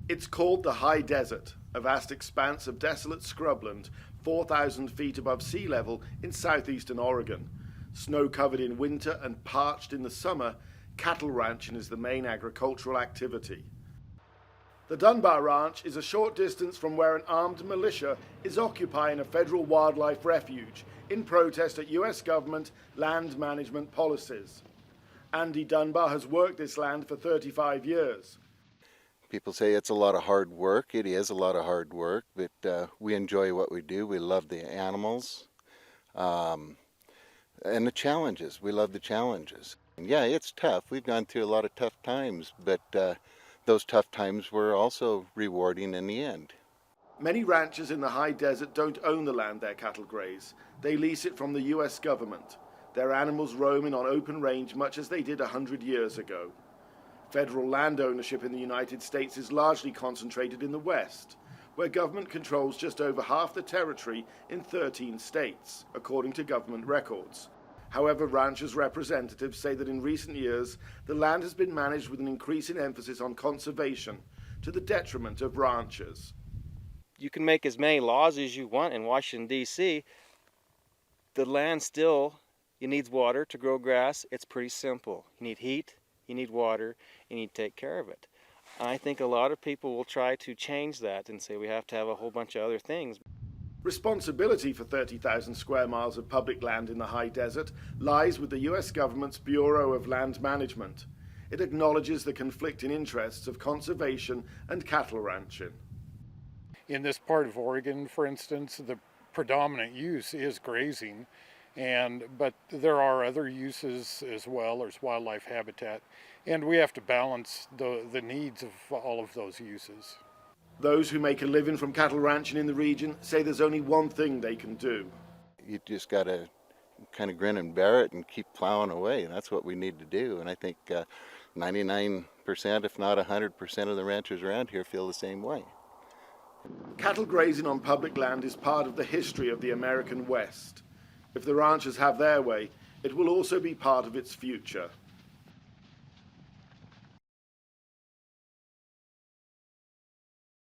It's called the High Desert, a vast expanse of desolate scrubland 4,000 feet above sea level in southeastern Oregon. Snow covered in winter and parched in the summer, cattle ranching is the main agricultural activity. The Dunbar Ranch is a short distance from where an armed militia is occupying a federal wildlife refuge in protest at US government land management policies. Andy Dunbar has worked this land for 35 years. People say it's a lot of hard work. It is a lot of hard work, but we enjoy what we do. We love the animals and the challenges. We love the challenges. And yeah, it's tough. We've gone through a lot of tough times, but those tough times were also rewarding in the end. Many ranchers in the high desert don't own the land their cattle graze. They lease it from the US government. Their animals roaming on open range much as they did 100 years ago. Federal land ownership in the United States is largely concentrated in the West, where government controls just over half the territory in 13 states, according to government records. However, ranchers' representatives say that in recent years, the land has been managed with an increasing emphasis on conservation, to the detriment of ranchers. You can make as many laws as you want in Washington, D.C. The land still, it needs water to grow grass. It's pretty simple. You need heat, you need water, you need to take care of it. I think a lot of people will try to change that and say we have to have a whole bunch of other things. Responsibility for 30,000 square miles of public land in the high desert lies with the US government's Bureau of Land Management. It acknowledges the conflicting interests of conservation and cattle ranching. In this part of Oregon, for instance, the predominant use is grazing, but there are other uses as well as wildlife habitat, and we have to balance the needs of all of those uses. Those who make a living from cattle ranching in the region say there's only one thing they can do. You just got to kind of grin and bear it and keep plowing away, and that's what we need to do. And I think 99%, if not 100% of the ranchers around here feel the same way. Cattle grazing on public land is part of the history of the American West. If the ranchers have their way, it will also be part of its future.